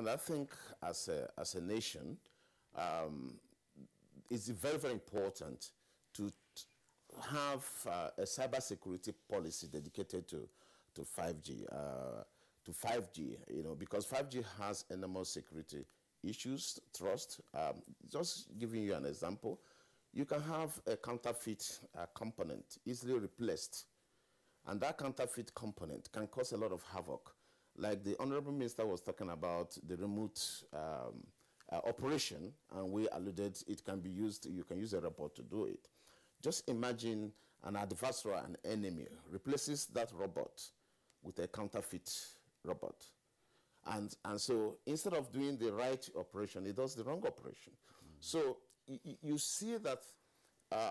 And I think as a nation, it's very, very important to have a cybersecurity policy dedicated to 5G, you know, because 5G has enormous security issues, trust. Just giving you an example, you can have a counterfeit component easily replaced, and that counterfeit component can cause a lot of havoc. Like the Honorable Minister was talking about the remote operation, and we alluded it can be used, you can use a robot to do it. Just imagine an adversary, an enemy, replaces that robot with a counterfeit robot. And so instead of doing the right operation, it does the wrong operation. So you see that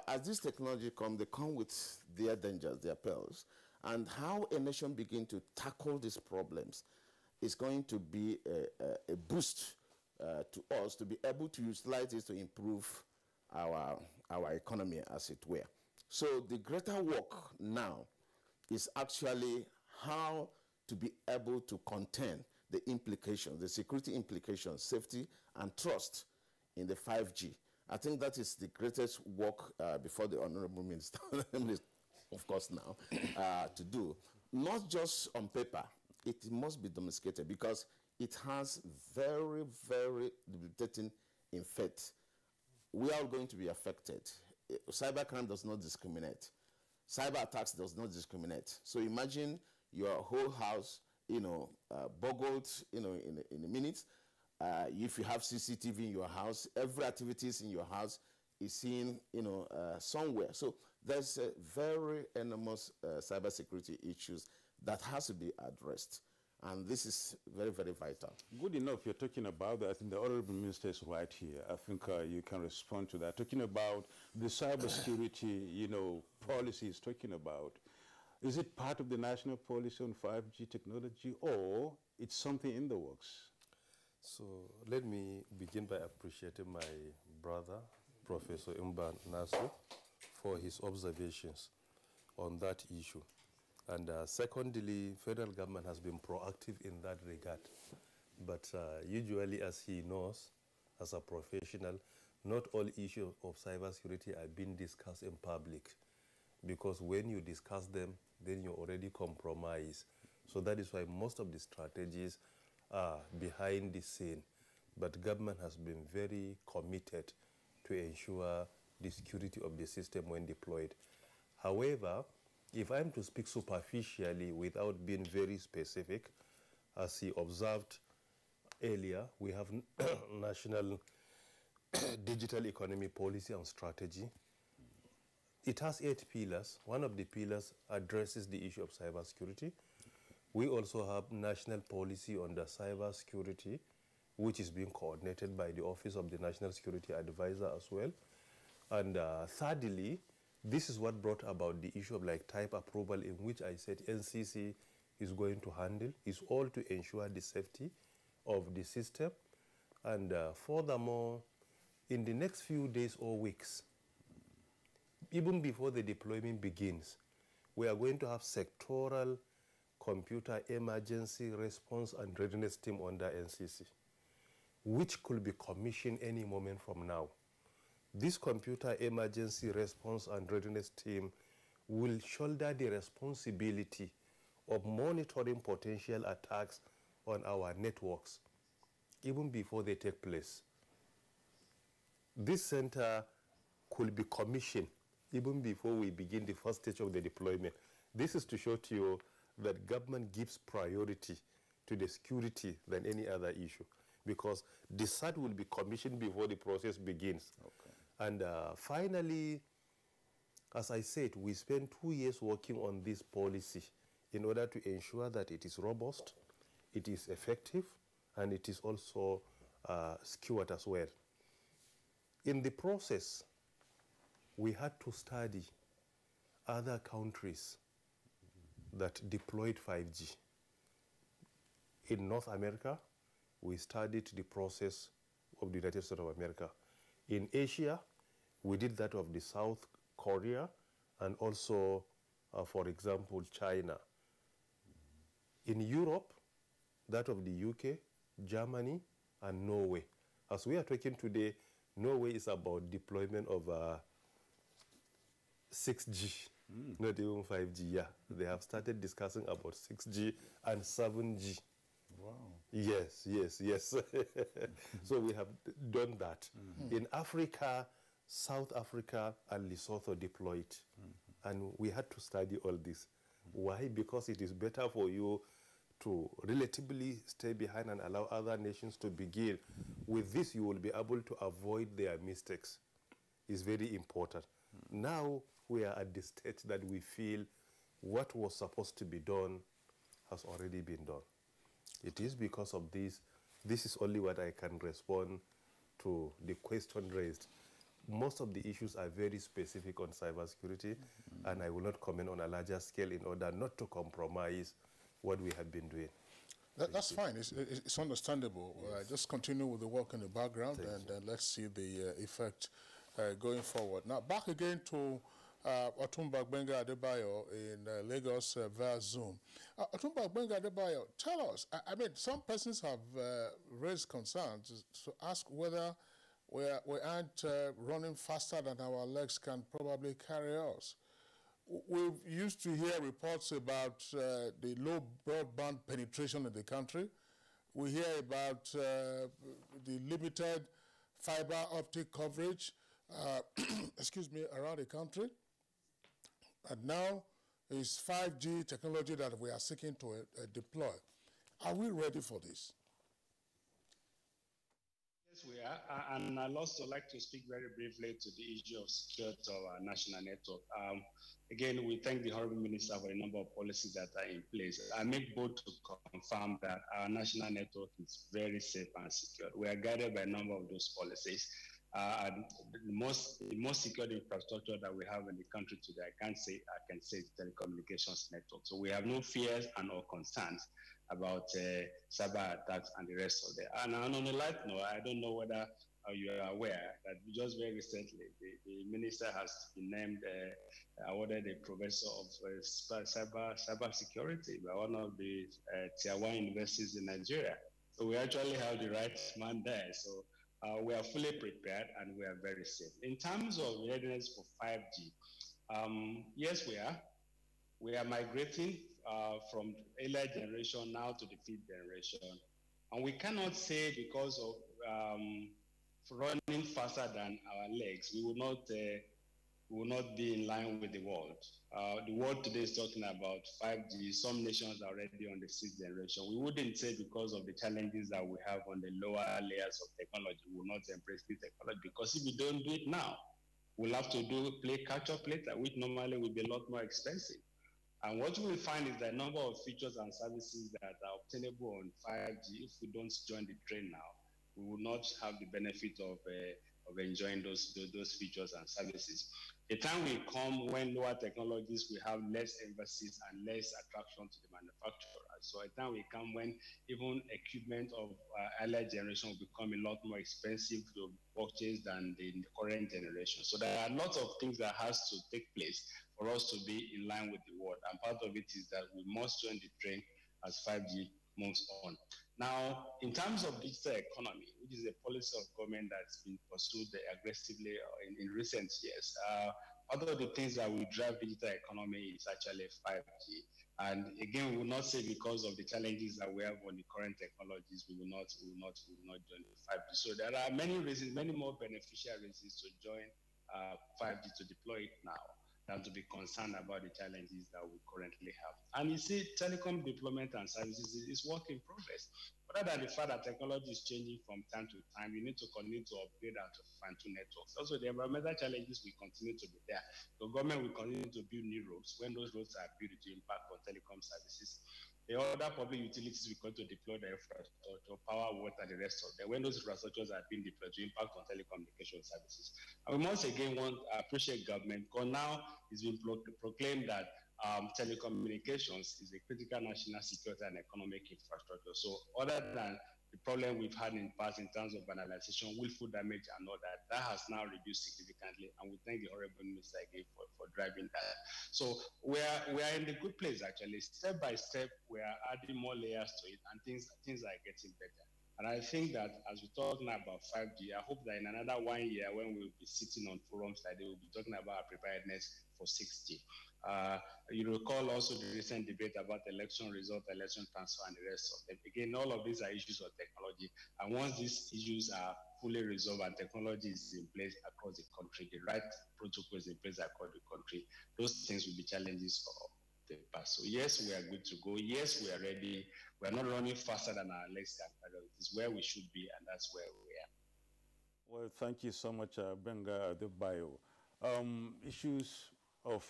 as this technology comes, they come with their dangers, their perils. And how a nation begins to tackle these problems is going to be a boost to us to be able to utilize this to improve our economy, as it were. So the greater work now is actually how to be able to contain the implications, the security implications, safety and trust in the 5G. I think that is the greatest work before the Honorable Minister, of course now, to do. Not just on paper, it must be domesticated because it has very, very debilitating effect. We are going to be affected. Cybercrime does not discriminate. Cyber attacks does not discriminate. So imagine your whole house, you know, boggled, you know, in a minute. If you have CCTV in your house, every activities in your house is seen, you know, somewhere. So there's a very enormous cybersecurity issues that has to be addressed. And this is very, very vital. Good enough you're talking about that. I think the Honorable Minister is right here. I think you can respond to that. Talking about the cybersecurity, you know, policy he's talking about. Is it part of the national policy on 5G technology, or it's something in the works? So let me begin by appreciating my brother, Professor Imban Nasu, for his observations on that issue. And secondly, federal government has been proactive in that regard. But usually, as he knows, as a professional, not all issues of cybersecurity are being discussed in public. Because when you discuss them, then you already compromise. So that is why most of the strategies are behind the scene. But government has been very committed to ensure the security of the system when deployed. However, if I'm to speak superficially without being very specific, as he observed earlier, we have national digital economy policy and strategy. It has 8 pillars. One of the pillars addresses the issue of cybersecurity. We also have national policy on the cybersecurity, which is being coordinated by the Office of the National Security Advisor as well. And thirdly, this is what brought about the issue of like type approval, in which I said NCC is going to handle. It's all to ensure the safety of the system. And furthermore, in the next few days or weeks, even before the deployment begins, we are going to have sectoral computer emergency response and readiness team under NCC, which could be commissioned any moment from now. This computer emergency response and readiness team will shoulder the responsibility of monitoring potential attacks on our networks, even before they take place. This center could be commissioned even before we begin the first stage of the deployment. This is to show to you that government gives priority to the security than any other issue, because the SAT will be commissioned before the process begins. Okay. And finally, as I said, we spent 2 years working on this policy in order to ensure that it is robust, it is effective, and it is also secured as well. In the process, we had to study other countries that deployed 5G. In North America, we studied the process of the United States of America. In Asia, we did that of the South Korea and also, for example, China. In Europe, that of the UK, Germany, and Norway. As we are talking today, Norway is about deployment of 6G, not even 5G. Yeah, they have started discussing about 6G and 7G. Wow. Yes, yes, yes. So we have done that. In Africa, South Africa and Lesotho deployed. And we had to study all this. Why? Because it is better for you to relatively stay behind and allow other nations to begin. With this, you will be able to avoid their mistakes. It's very important. Now, we are at the stage that we feel what was supposed to be done has already been done. It is because of this. This is only what I can respond to the question raised. Most of the issues are very specific on cybersecurity, and I will not comment on a larger scale in order not to compromise what we have been doing. That's fine. It's understandable. Yes. Just continue with the work in the background, and let's see the effect going forward. Now, back again to Otumba Gbenga Adebayo in Lagos via Zoom. Otumba Gbenga Adebayo, tell us, I mean, some persons have raised concerns to ask whether we aren't running faster than our legs can probably carry us. We used to hear reports about the low broadband penetration in the country. We hear about the limited fiber optic coverage, excuse me, around the country. And now it's 5G technology that we are seeking to deploy. Are we ready for this? Yes, we are. And I'd also like to speak very briefly to the issue of security of our national network. Again, we thank the Honorable Minister for a number of policies that are in place. I make bold to confirm that our national network is very safe and secure. We are guided by a number of those policies. And the most secure infrastructure that we have in the country today, I can say telecommunications network. So we have no fears and no concerns about cyber attacks and the rest of it. And on a light note, I don't know whether you are aware that just very recently, the minister has been named, awarded a professor of cyber security by one of the tier 1 universities in Nigeria. So we actually have the right man there. So we are fully prepared and we are very safe. In terms of readiness for 5G, yes, we are. We are migrating from earlier generation now to the 5th generation. And we cannot say because of running faster than our legs, we will not be in line with the world. The world today is talking about 5G. Some nations are already on the 6th generation. We wouldn't say because of the challenges that we have on the lower layers of technology, we will not embrace the technology, because if we don't do it now, we'll have to play catch-up later, which normally will be a lot more expensive. And what we will find is the number of features and services that are obtainable on 5G, if we don't join the train now, we will not have the benefit of enjoying those features and services. A time will come when lower technologies will have less emphasis and less attraction to the manufacturers. So a time will come when even equipment of earlier generation will become a lot more expensive to purchase than the current generation. So there are lots of things that has to take place for us to be in line with the world. And part of it is that we must join the train as 5G moves on. Now, in terms of digital economy, which is a policy of government that's been pursued aggressively in recent years, one of the things that will drive digital economy is actually 5G. And again, we will not say because of the challenges that we have on the current technologies, we will not join the 5G. So there are many reasons, many more beneficial reasons to join 5G, to deploy it now, than to be concerned about the challenges that we currently have. And you see, telecom deployment and services is work in progress. Other than the fact that technology is changing from time to time, we need to continue to upgrade and to fine-tune networks. Also, the environmental challenges will continue to be there. The government will continue to build new roads. When those roads are built, to impact on telecom services. The other public utilities will continue to deploy the infrastructure, power, water, the rest of them. When those infrastructures are being deployed, to impact on telecommunication services. And we once again want to appreciate government, because now it's been proclaimed that telecommunications is a critical national security and economic infrastructure. So other than the problem we've had in the past in terms of vandalization, willful damage and all that, that has now reduced significantly. And we thank the Honorable Minister again for driving that. So we are in a good place actually. Step by step, we are adding more layers to it, and things are getting better. And I think that as we're talking about 5G, I hope that in another 1 year, when we'll be sitting on forums like they will be talking about preparedness for 6G. You recall also the recent debate about election result, election transfer, and the rest of them. Again, all of these are issues of technology. And once these issues are fully resolved and technology is in place across the country, the right protocols in place across the country, those things will be challenges for the past. So yes, we are good to go. Yes, we are ready. We are not running faster than our legs can carry. It is where we should be, and that's where we are. Well, thank you so much, Benga Adebayo. Issues of,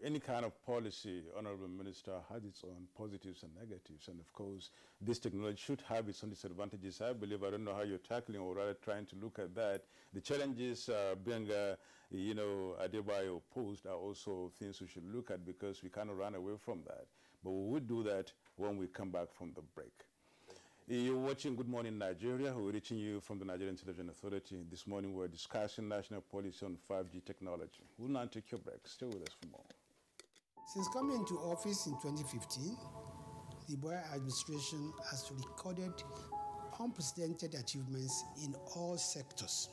any kind of policy, Honorable Minister, has its own positives and negatives. And of course, this technology should have its own disadvantages. I believe, I don't know how you're tackling or rather trying to look at that. The challenges Benga, Adebayo posed are also things we should look at because we cannot run away from that. But we will do that when we come back from the break. You're watching Good Morning Nigeria. We're reaching you from the Nigerian Television Authority. This morning we're discussing national policy on 5G technology. We'll now take your break. Stay with us for more. Since coming into office in 2015, the Buhari administration has recorded unprecedented achievements in all sectors,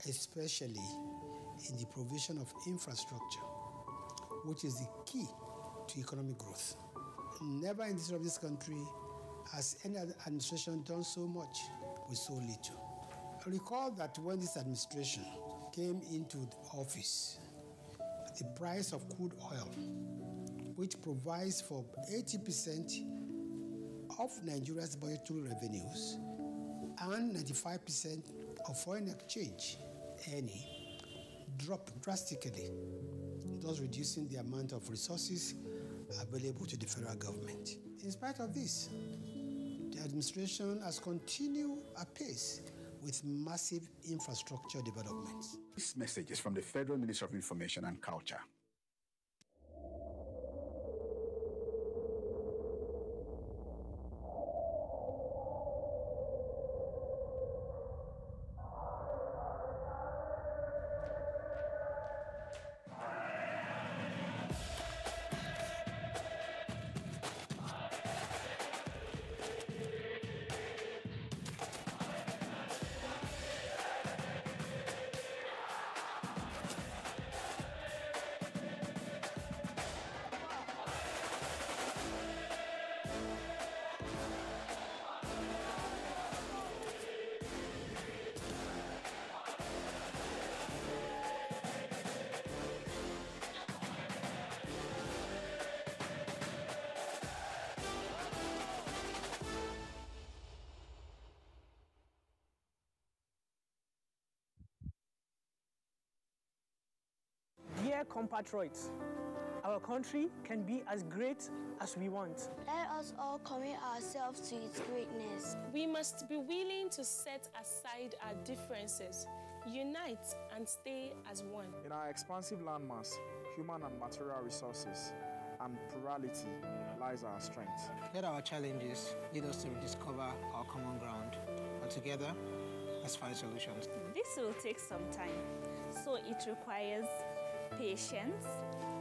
especially in the provision of infrastructure, which is the key to economic growth. Never in the history of this country has any other administration done so much with so little. I recall that when this administration came into office, the price of crude oil, which provides for 80% of Nigeria's budgetary revenues and 95% of foreign exchange earning, dropped drastically, thus reducing the amount of resources available to the federal government. In spite of this, the administration has continued apace with massive infrastructure developments. This message is from the Federal Ministry of Information and Culture. Dear compatriots, our country can be as great as we want. Let us all commit ourselves to its greatness. We must be willing to set aside our differences, unite and stay as one. In our expansive landmass, human and material resources, and plurality lies our strength. Let our challenges lead us to rediscover our common ground, and together, let's find solutions. This will take some time, so it requires patience,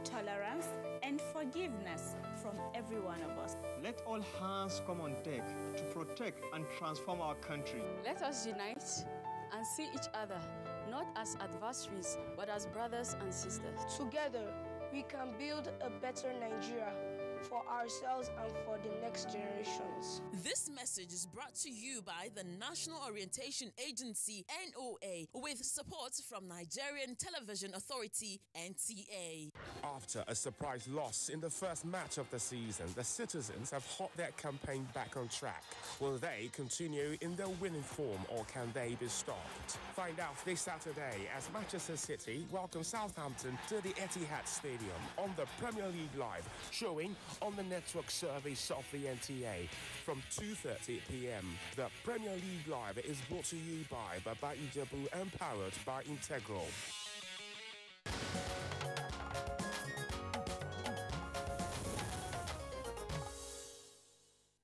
tolerance, and forgiveness from every one of us. Let all hands come on deck to protect and transform our country. Let us unite and see each other not as adversaries, but as brothers and sisters. Together, we can build a better Nigeria for ourselves and for the next generations. This message is brought to you by the National Orientation Agency, NOA, with support from Nigerian Television Authority, NTA. After a surprise loss in the first match of the season, the citizens have hot their campaign back on track. Will they continue in their winning form or can they be stopped? Find out this Saturday as Manchester City welcome Southampton to the Etihad Stadium on the Premier League Live, showing on the network service of the NTA from 2:30 p.m. The Premier League Live is brought to you by Baba Ijebu and powered by Integral.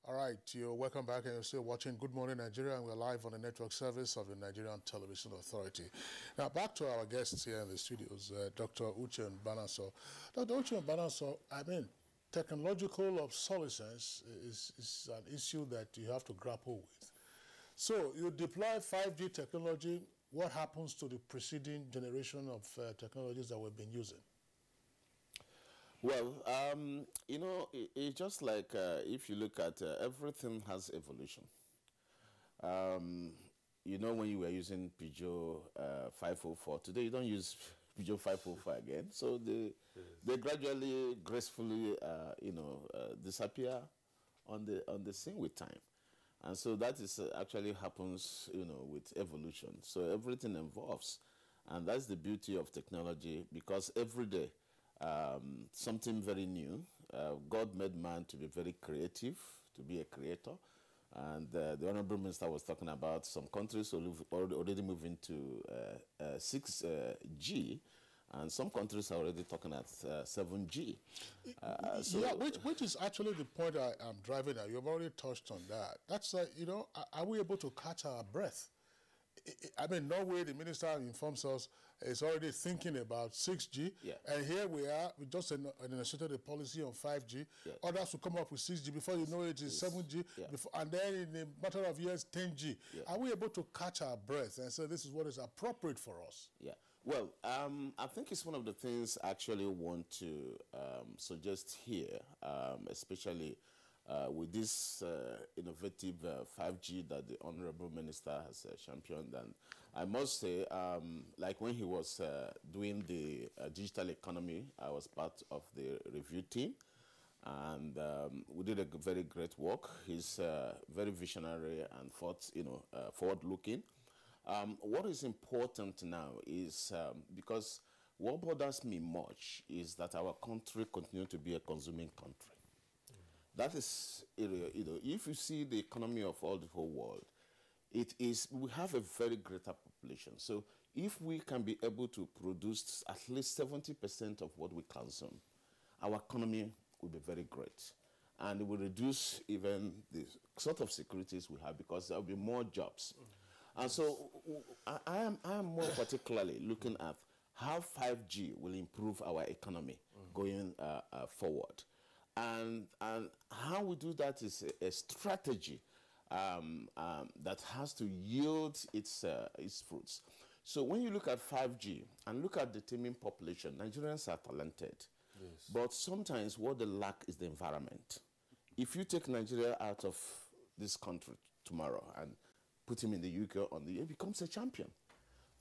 All right, you're welcome back, and you're still watching Good Morning Nigeria, and we're live on the network service of the Nigerian Television Authority. Now, back to our guests here in the studios, Dr. Uche Banaso. Dr. Uche Banaso, I mean, technological obsolescence is an issue that you have to grapple with. So you deploy 5G technology, what happens to the preceding generation of technologies that we've been using? Well, you know, it's just like if you look at everything has evolution. You know, when you were using Peugeot 504, today you don't use Peugeot 504 again. So they gradually, gracefully, you know, disappear on the scene with time. And so that is actually happens, you know, with evolution. So everything evolves. And that's the beauty of technology, because every day, something very new. God made man to be very creative, to be a creator. And the Honorable Minister was talking about some countries already moving to 6G, and some countries are already talking at 7G. So yeah, which is actually the point I'm driving at. You've already touched on that. That's, you know, are we able to catch our breath? I mean, Norway, the minister informs us, is already thinking about 6G. Yeah. And here we are, we just initiated a policy on 5G. Yeah. Others will come up with 6G. Before you know it, it's 7G. Yeah. And then in a matter of years, 10G. Yeah. Are we able to catch our breath and say this is what is appropriate for us? Yeah. Well, I think it's one of the things I actually want to suggest here, especially with this innovative 5G that the Honorable Minister has championed. And I must say, like when he was doing the digital economy, I was part of the review team. And we did a very great work. He's very visionary and forward-looking. What is important now is, because what bothers me much is that our country continues to be a consuming country. That is, you know, if you see the economy of all the whole world, it is, we have a very greater population. So if we can be able to produce at least 70% of what we consume, our economy will be very great. And it will reduce even the sort of securities we have, because there will be more jobs. And so I am more particularly looking at how 5G will improve our economy going forward. And how we do that is a strategy that has to yield its fruits. So when you look at 5G and look at the teeming population, Nigerians are talented. Yes. But sometimes what they lack is the environment. If you take Nigeria out of this country tomorrow and put him in the UK, he becomes a champion.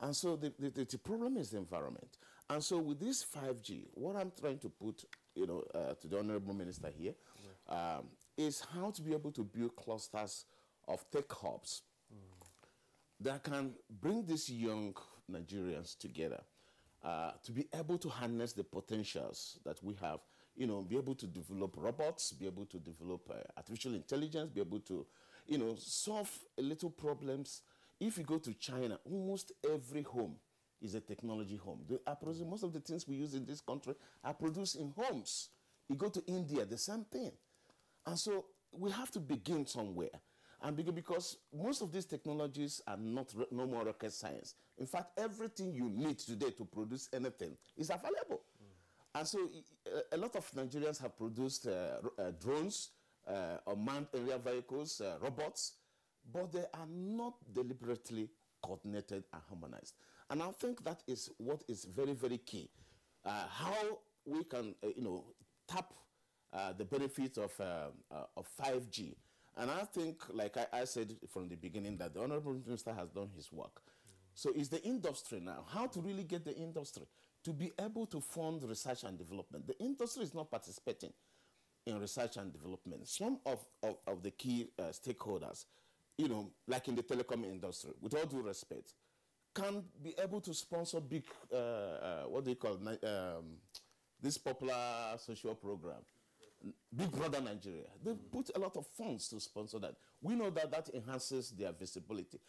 And so the problem is the environment. And so with this 5G, what I'm trying to put, you know, to the Honorable Minister here, is how to be able to build clusters of tech hubs that can bring these young Nigerians together to be able to harness the potentials that we have, you know, be able to develop robots, be able to develop artificial intelligence, be able to, you know, solve little problems. If you go to China, almost every home is a technology home. They are producing, most of the things we use in this country are produced in homes. You go to India, the same thing. And so we have to begin somewhere. And because most of these technologies are no more rocket science. In fact, everything you need today to produce anything is available. And so a lot of Nigerians have produced drones, unmanned aerial vehicles, robots, but they are not deliberately coordinated and harmonized. And I think that is what is very, very key. How we can, you know, tap the benefits of 5G. And I think, like I said from the beginning, that the Honorable Minister has done his work. So it's the industry now. How to really get the industry to be able to fund research and development. The industry is not participating in research and development. Some of the key stakeholders, you know, like in the telecom industry, with all due respect, can be able to sponsor big, what do you call, this popular social program, Big Brother Nigeria. They put a lot of funds to sponsor that. We know that that enhances their visibility.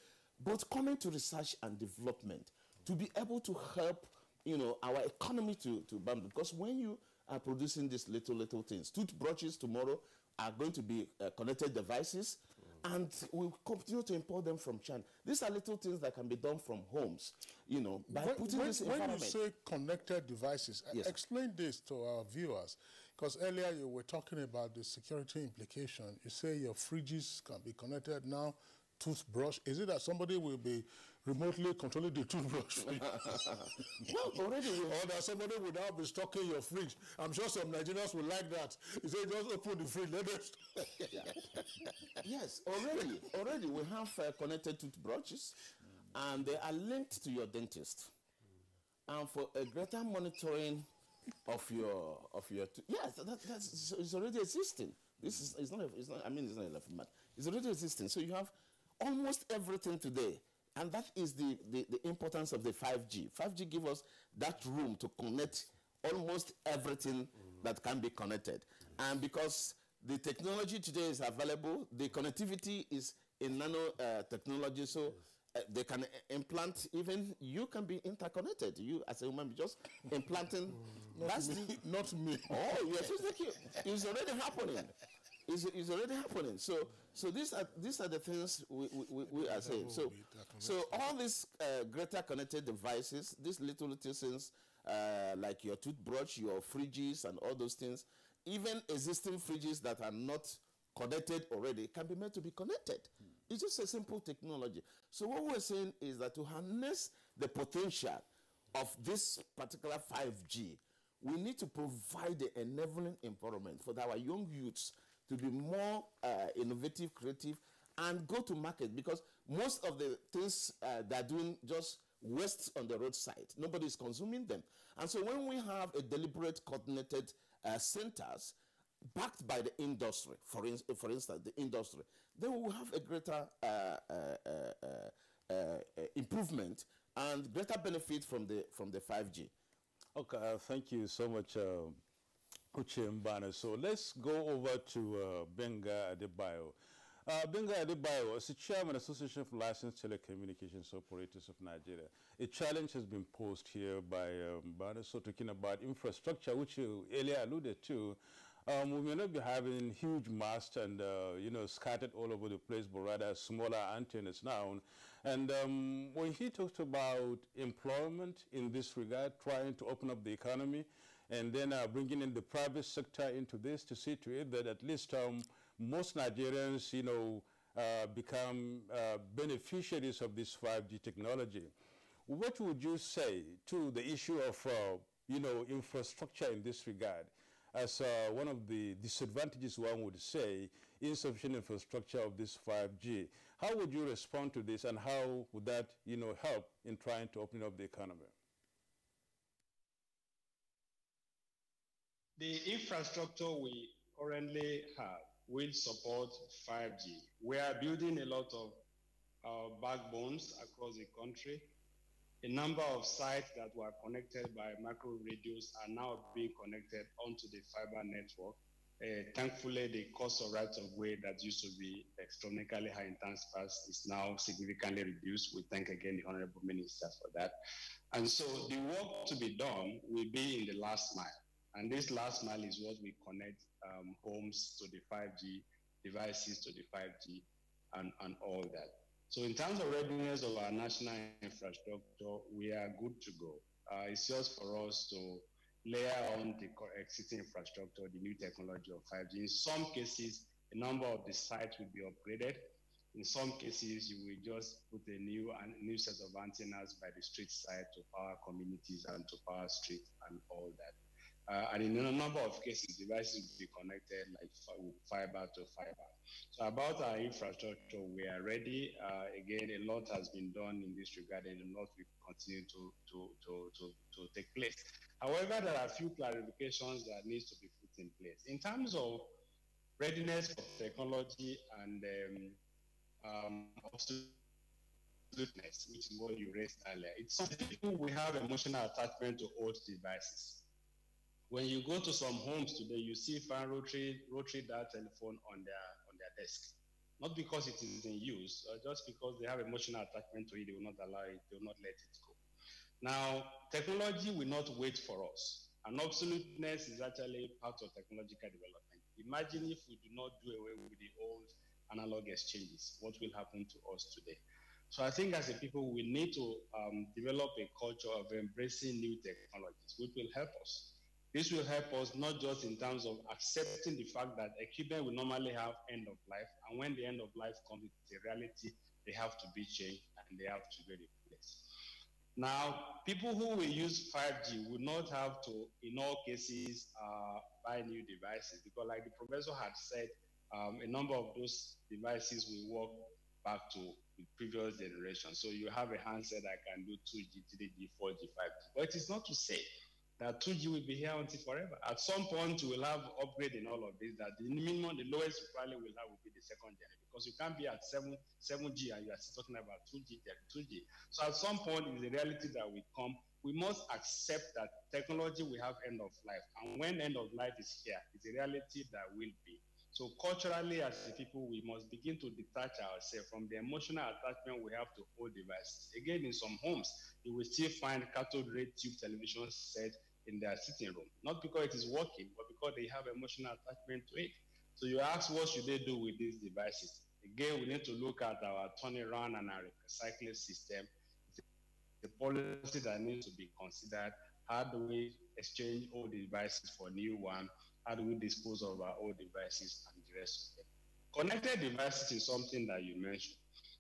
But coming to research and development, to be able to help, you know, our economy to bump, because when you are producing these little things, toothbrushes tomorrow are going to be connected devices, and we'll continue to import them from China. These are little things that can be done from homes, you know, by putting this environment. When you say connected devices, yes, explain this to our viewers. Because earlier you were talking about the security implication. You say your fridges can be connected now, toothbrush. Is it that somebody will be remotely controlling the toothbrush? No, already. Or that somebody will now be stocking your fridge. I'm sure some Nigerians will like that. You say, just open the fridge, let us. Yes, already we have connected toothbrushes, and they are linked to your dentist. And for a greater monitoring of your yes, that's it's already existing. This is it's not I mean it's not a but it's already existing. So you have almost everything today, and that is the importance of the 5G. 5G gives us that room to connect almost everything that can be connected, and because the technology today is available, the connectivity is in nano technology, so they can implant, even you can be interconnected. You as a human just implanting. Not me. Oh, yes, it's already happening. It's already happening. So these are the things we are saying. So all these greater connected devices, these little things like your toothbrush, your fridges, and all those things, even existing fridges that are not connected already can be made to be connected. It's just a simple technology. So what we're saying is that to harness the potential of this particular 5G, we need to provide the enabling environment for our young youths to be more innovative, creative, and go to market, because most of the things they're doing just waste on the roadside. Nobody is consuming them. And so when we have a deliberate coordinated centers backed by the industry, for instance, the industry, then we will have a greater improvement and greater benefit from the 5G. Okay, thank you so much, Uche Mbana. So let's go over to Benga Adebayo. Benga Adebayo, as the Chairman, Association of Licensed Telecommunications Operators of Nigeria, a challenge has been posed here by Mbana. So talking about infrastructure, which you earlier alluded to, we may not be having huge masts and, scattered all over the place, but rather smaller antennas now. And when he talked about employment in this regard, trying to open up the economy, and then bringing in the private sector into this to see to it that at least most Nigerians, become beneficiaries of this 5G technology. What would you say to the issue of, infrastructure in this regard? As one of the disadvantages, one would say, insufficient infrastructure of this 5G. How would you respond to this, and how would that, help in trying to open up the economy? The infrastructure we currently have will support 5G. We are building a lot of backbones across the country. A number of sites that were connected by micro radios are now being connected onto the fiber network. Thankfully, the cost of rights of way that used to be astronomically high in times past is now significantly reduced. We thank again the Honorable Minister for that. And so the work to be done will be in the last mile. And this last mile is what we connect homes to the 5G, devices to the 5G, and all that. So in terms of readiness of our national infrastructure, we are good to go. It's just for us to layer on the existing infrastructure, the new technology of 5G. In some cases, a number of the sites will be upgraded. In some cases, you will just put a new set of antennas by the street side to power communities and to power streets and all that. And in a number of cases, devices will be connected like with fiber to fiber. So about our infrastructure, we are ready. Again, a lot has been done in this regard, and a lot will continue to take place. However, there are a few clarifications that needs to be put in place. In terms of readiness for technology and absoluteness, which is what you raised earlier, it's something people will have emotional attachment to old devices. When you go to some homes today, you see fine rotary dial telephone on their desk. Not because it is in use, just because they have emotional attachment to it, they will not allow it, they will not let it go. Now, technology will not wait for us. And absoluteness is actually part of technological development. Imagine if we do not do away with the old analog exchanges, what will happen to us today? So I think as a people, we need to develop a culture of embracing new technologies, which will help us. This will help us not just in terms of accepting the fact that equipment will normally have end of life, and when the end of life comes, it's a reality, they have to be changed and they have to be replaced. Now, people who will use 5G will not have to, in all cases, buy new devices, because like the professor had said, a number of those devices will work back to the previous generation. So you have a handset that can do 2G, 3G, 4G, 5G. But it is not to say that 2G will be here until forever. At some point, we will have upgrade in all of this, that the minimum, the lowest you probably will have will be the second gen, because you can't be at 7G and you are still talking about 2G, 2G. So at some point, it's a reality that will come. We must accept that technology will have end of life. And when end of life is here, it's a reality that will be. So culturally, as a people, we must begin to detach ourselves from the emotional attachment we have to old devices. Again, in some homes, you will still find cathode ray tube television set in their sitting room, not because it is working, but because they have emotional attachment to it. So you ask, what should they do with these devices? Again, we need to look at our turnaround and our recycling system. It's a policy that needs to be considered. How do we exchange old devices for new ones? How do we dispose of our old devices and the rest of them? Connected devices is something that you mentioned,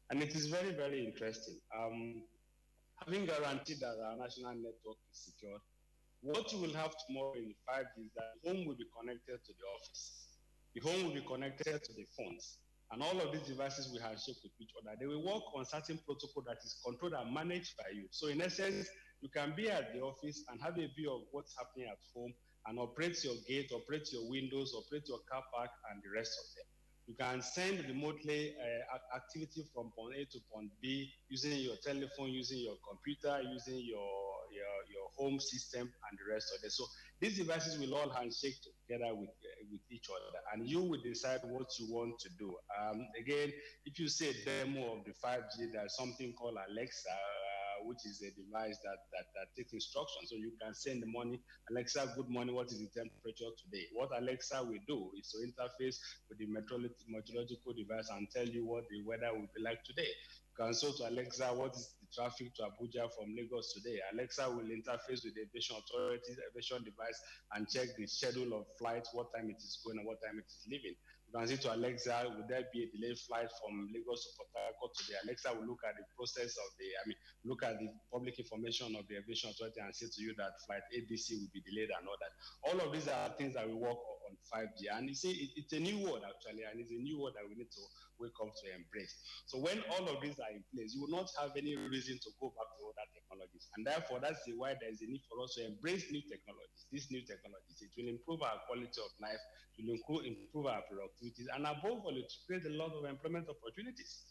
and it is very, very interesting. Having guaranteed that our national network is secured, what you will have tomorrow in 5G is that the home will be connected to the office. The home will be connected to the phones. And all of these devices will handshake with each other. They will work on certain protocol that is controlled and managed by you. So in essence, you can be at the office and have a view of what's happening at home and operate your gate, operate your windows, operate your car park, and the rest of them. You can send remotely activity from point A to point B using your telephone, using your computer, using your home system, and the rest of it. So these devices will all handshake together with each other, and you will decide what you want to do. Again, if you say demo of the 5G, there's something called Alexa, which is a device that takes instructions. So you can send the money, Alexa, good morning, what is the temperature today? What Alexa will do is to interface with the meteorological device and tell you what the weather will be like today. You can say to Alexa, what is the traffic to Abuja from Lagos today? Alexa will interface with the aviation authorities, aviation device, and check the schedule of flights, what time it is going and what time it is leaving. You can say to Alexa, would there be a delayed flight from Lagos to Port Harcourt today? Alexa will look at the process of look at the public information of the aviation authority and say to you that flight ABC will be delayed and all that. All of these are things that we work on 5G. And you see, it's a new world actually, and it's a new world that we need to wake up to embrace. So when all of these are in place, you will not have any reason to go back to other technologies. And therefore, that's why there is a need for us to embrace new technologies. These new technologies, it will improve our quality of life, it will improve our productivity, and above all, it will create a lot of employment opportunities.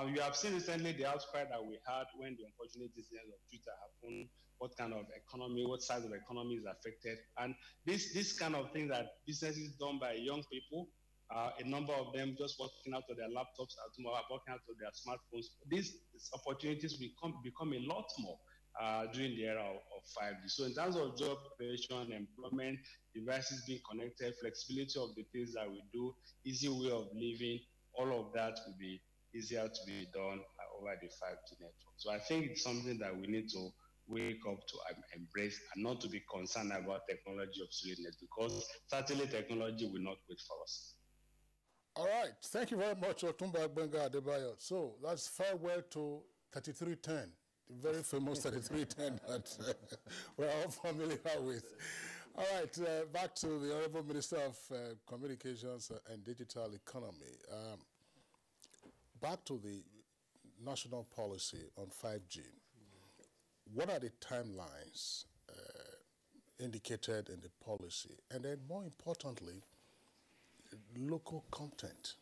You have seen recently the outcry that we had when the unfortunate incident of Twitter happened, what kind of economy, what size of economy is affected. And this kind of thing that businesses done by young people, a number of them just working out of their laptops, working out of their smartphones. These opportunities will become a lot more during the era of 5G. So in terms of job creation, employment, devices being connected, flexibility of the things that we do, easy way of living, all of that will be easier to be done over the 5G network. So I think it's something that we need to wake up to embrace and not to be concerned about technology obsoleteness, because certainly technology will not wait for us. All right. Thank you very much, Otumba Gbenga Adebayo. So that's farewell to 3310, the very famous 3310 that we're all familiar with. All right. Back to the Honorable Minister of Communications and Digital Economy. Back to the national policy on 5G. What are the timelines indicated in the policy? And then more importantly, local content.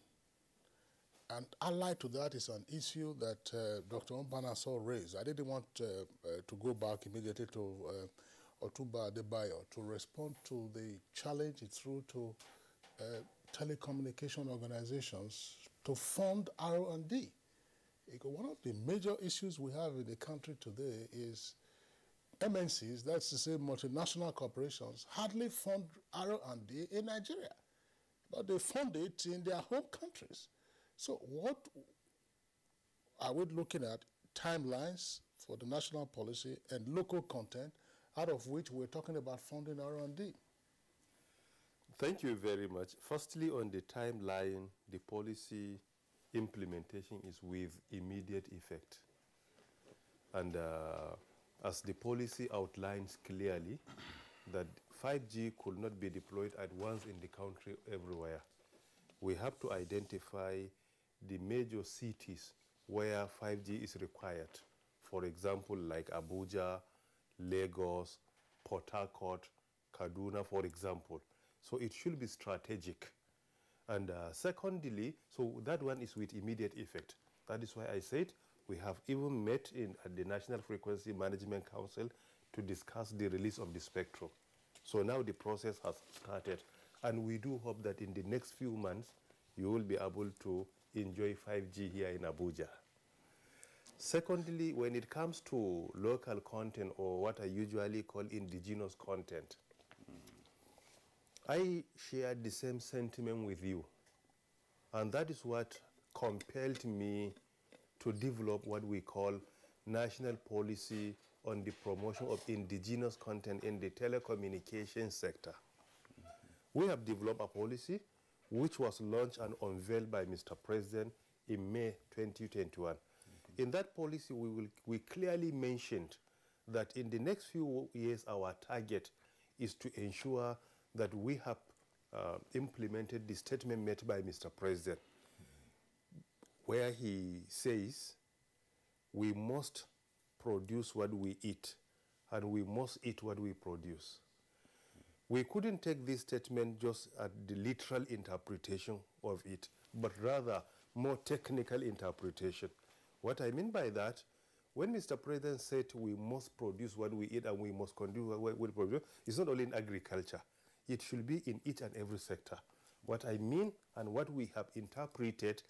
And allied to that is an issue that Dr. Mbanaso raised. I didn't want to go back immediately to Otumba Adebayo to respond to the challenge it threw to telecommunication organizations to fund R&D. One of the major issues we have in the country today is MNCs, that's to say multinational corporations, hardly fund R&D in Nigeria, but they fund it in their home countries. So what are we looking at? Timelines for the national policy and local content, out of which we're talking about funding R&D. Thank you very much. Firstly, on the timeline, the policy implementation is with immediate effect. And as the policy outlines clearly, that 5G could not be deployed at once in the country everywhere. We have to identify the major cities where 5G is required. For example, like Abuja, Lagos, Port Harcourt, Kaduna, for example. So it should be strategic. And secondly, so that one is with immediate effect. That is why I said we have even met at the National Frequency Management Council to discuss the release of the spectrum. So now the process has started. And we do hope that in the next few months, you will be able to enjoy 5G here in Abuja. Secondly, when it comes to local content, or what I usually call indigenous content, I share the same sentiment with you. And that is what compelled me to develop what we call national policy on the promotion of indigenous content in the telecommunications sector. We have developed a policy which was launched and unveiled by Mr. President in May 2021. In that policy, we clearly mentioned that in the next few years, our target is to ensure that we have implemented the statement made by Mr. President, where he says we must produce what we eat, and we must eat what we produce. We couldn't take this statement just at the literal interpretation of it, but rather more technical interpretation. What I mean by that, when Mr. President said we must produce what we eat and we must consume what we produce, it's not only in agriculture. It should be in each and every sector. What I mean and what we have interpreted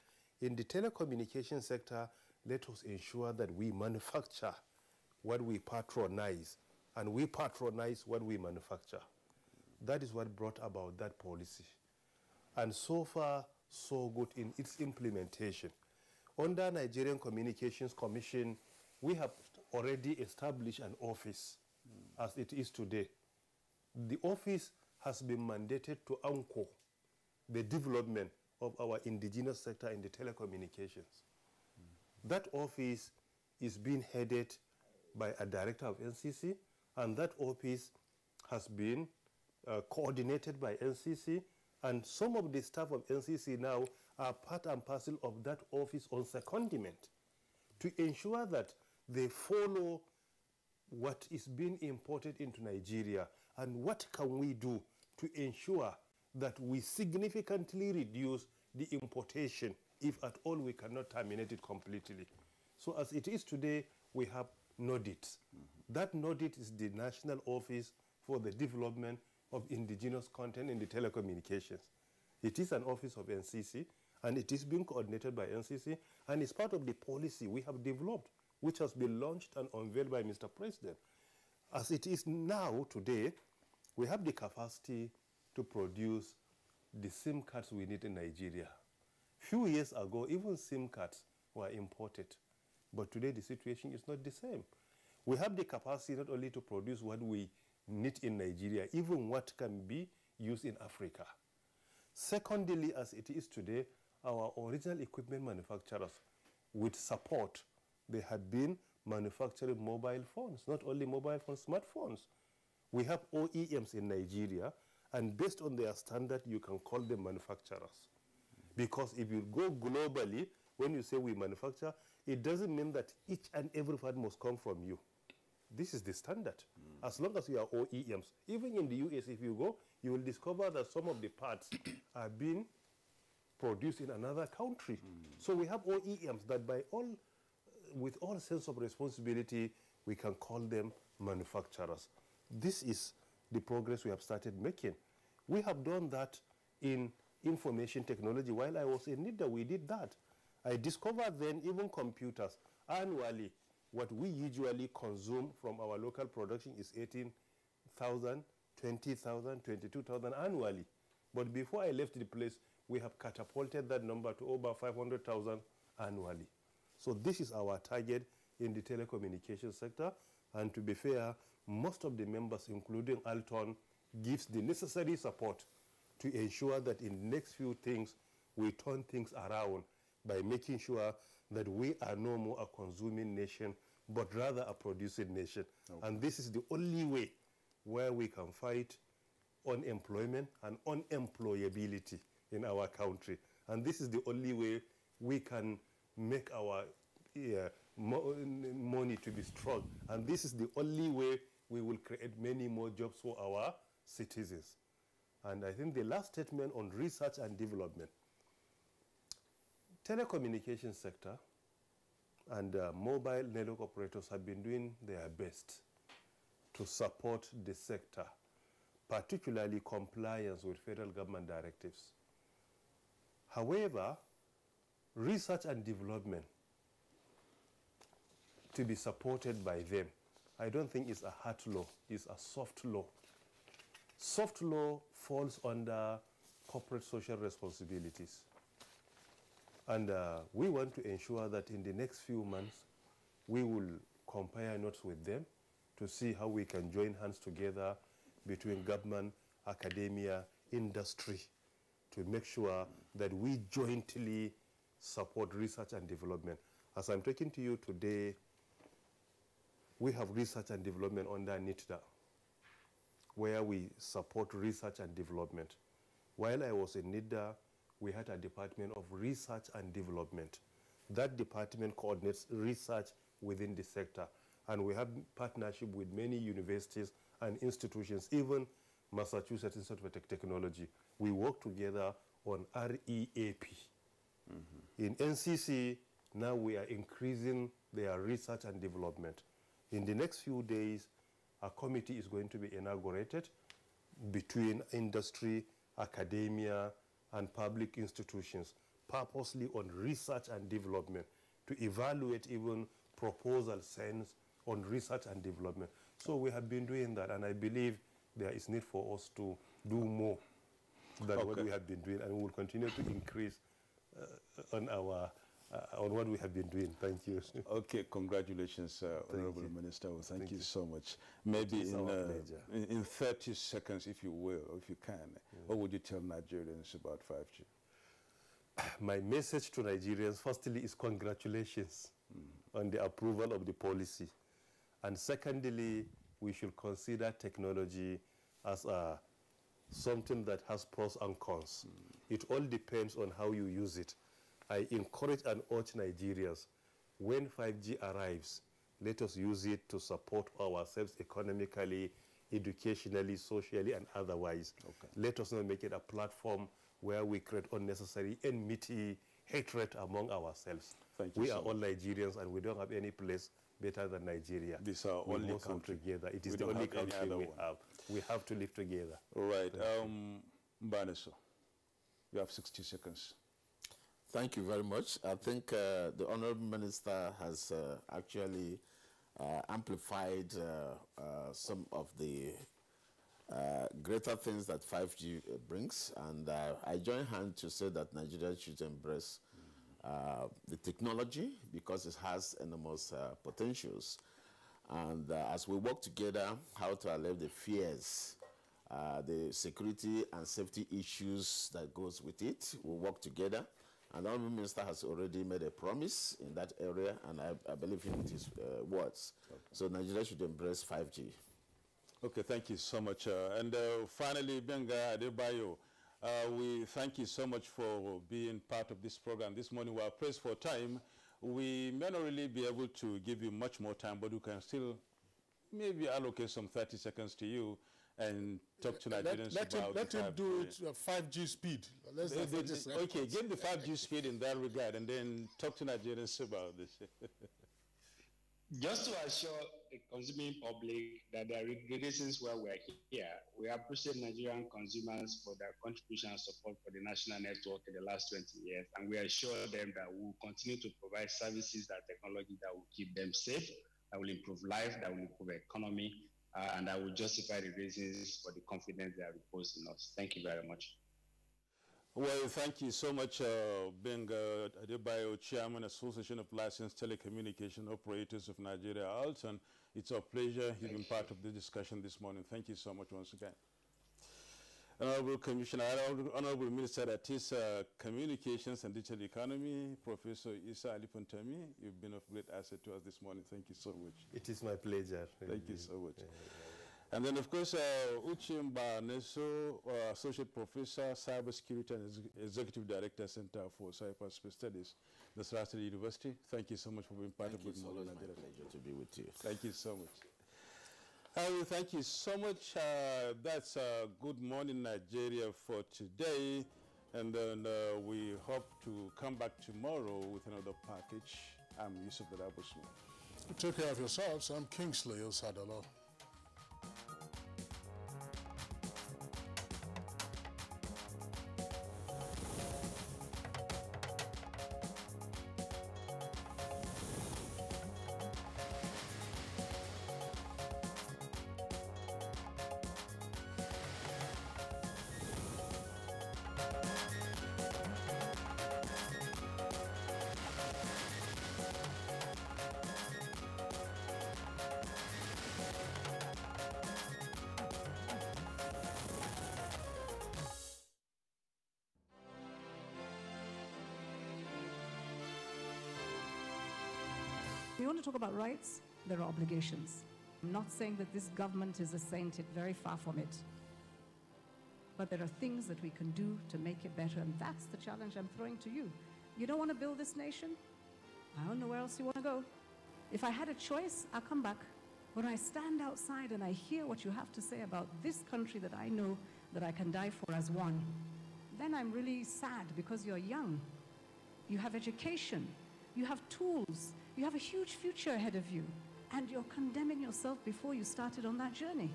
in the telecommunication sector, let us ensure that we manufacture what we patronize, and we patronize what we manufacture. That is what brought about that policy. And so far, so good in its implementation. Under Nigerian Communications Commission, we have already established an office as it is today. The office has been mandated to anchor the development of our indigenous sector in the telecommunications. That office is being headed by a director of NCC, and that office has been coordinated by NCC, and some of the staff of NCC now are part and parcel of that office on secondment to ensure that they follow what is being imported into Nigeria and what can we do to ensure that we significantly reduce the importation, if at all we cannot terminate it completely. So as it is today, we have NODIT. That NODIT is the National Office for the Development of Indigenous Content in the Telecommunications. It is an office of NCC, and it is being coordinated by NCC, and it's part of the policy we have developed, which has been launched and unveiled by Mr. President. As it is now, today, we have the capacity to produce the SIM cards we need in Nigeria. Few years ago, even SIM cards were imported. But today, the situation is not the same. We have the capacity not only to produce what we need in Nigeria, even what can be used in Africa. Secondly, as it is today, our original equipment manufacturers, with support, they had been manufacturing mobile phones, not only mobile phones, smartphones. We have OEMs in Nigeria, and based on their standard, you can call them manufacturers. Because if you go globally, when you say we manufacture, it doesn't mean that each and every part must come from you. This is the standard. As long as you are OEMs, even in the US, if you go, you will discover that some of the parts are being produced in another country. So we have OEMs that with all sense of responsibility, we can call them manufacturers. This is the progress we have started making. We have done that in information technology. While I was in NIDA, we did that. I discovered then even computers. Annually, what we usually consume from our local production is 18,000, 20,000, 22,000 annually. But before I left the place, we have catapulted that number to over 500,000 annually. So this is our target in the telecommunications sector. And to be fair, most of the members, including Alton, gives the necessary support to ensure that in the next few things, we turn things around by making sure that we are no more a consuming nation, but rather a producing nation. Okay. And this is the only way where we can fight unemployment and unemployability in our country. And this is the only way we can make our money to be strong. And this is the only way we will create many more jobs for our citizens. And I think the last statement on research and development. Telecommunication sector and mobile network operators have been doing their best to support the sector, particularly compliance with federal government directives. However, research and development to be supported by them, I don't think it's a hard law, it's a soft law. Soft law falls under corporate social responsibilities. And we want to ensure that in the next few months, we will compare notes with them to see how we can join hands together between government, academia, industry, to make sure that we jointly support research and development. As I'm talking to you today, we have research and development under NITDA, where we support research and development. While I was in NITDA, we had a department of research and development. That department coordinates research within the sector. And we have partnership with many universities and institutions, even Massachusetts Institute of Technology. We work together on REAP. Mm-hmm. In NCC, now we are increasing their research and development. In the next few days, a committee is going to be inaugurated between industry, academia, and public institutions, purposely on research and development, to evaluate even proposal sends on research and development. So we have been doing that, and I believe there is need for us to do more than what we have been doing, and we will continue to increase on what we have been doing. Thank you. Okay, congratulations, Honorable Minister. Well, thank you so much. Maybe in 30 seconds, if you will, or if you can, what would you tell Nigerians about 5G? My message to Nigerians, firstly, is congratulations on the approval of the policy. And secondly, we should consider technology as something that has pros and cons. It all depends on how you use it. I encourage and urge Nigerians, when 5G arrives, let us use it to support ourselves economically, educationally, socially, and otherwise. Okay. Let us not make it a platform where we create unnecessary enmity, hatred among ourselves. We are all Nigerians, and we don't have any place better than Nigeria. This is our only country. Together. It is the only country we have. We have to live together. All right. Mbaniso, you have 60 seconds. Thank you very much. I think the Honorable Minister has actually amplified some of the greater things that 5G brings. And I join hands to say that Nigeria should embrace the technology because it has enormous potentials. And as we work together, how to allay the fears, the security and safety issues that goes with it, we'll work together. And the Honourable Minister has already made a promise in that area, and I believe him with his words. Okay. So Nigeria should embrace 5G. Okay, thank you so much. And finally, Benga Adebayo, we thank you so much for being part of this program this morning. We are pressed for time. We may not really be able to give you much more time, but we can still maybe allocate some 30 seconds to you and talk to Nigerians about let him do it at 5G speed. Okay, give the 5G speed in that regard, and then talk to Nigerians about this. Just to assure the consuming public that there are reasons why we're here, we appreciate Nigerian consumers for their contribution and support for the national network in the last 20 years, and we assure them that we will continue to provide services and technology that will keep them safe, that will improve life, that will improve economy, and I will justify the reasons for the confidence they have reposed in us. Thank you very much. Well, thank you so much, Benga Adebayo, Chairman, Association of Licensed Telecommunication Operators of Nigeria, Alton. It's our pleasure you've been part of the discussion this morning. Thank you so much once again. Honorable Commissioner, Honorable Minister that is Communications and Digital Economy, Professor Issa Alipontami, you've been of great asset to us this morning. Thank you so much. It is my pleasure. Thank you so much. And then, of course, Uchimba Neso, Associate Professor, Cybersecurity and Executive Director, Center for Cyberspace Studies, the State University. Thank you so much for being part of Good Morning Nigeria. Pleasure to be with you. Thank you so much. Thank you so much. That's Good Morning Nigeria for today. And then we hope to come back tomorrow with another package. I'm Yusuf Badabusman. Take care of yourselves. I'm Kingsley Osadolo. We want to talk about rights, there are obligations. I'm not saying that this government is a saint, it's very far from it. But there are things that we can do to make it better, and that's the challenge I'm throwing to you. You don't want to build this nation? I don't know where else you want to go. If I had a choice, I'll come back. When I stand outside and I hear what you have to say about this country that I know that I can die for as one, then I'm really sad because you're young. You have education. You have tools. You have a huge future ahead of you. And you're condemning yourself before you started on that journey.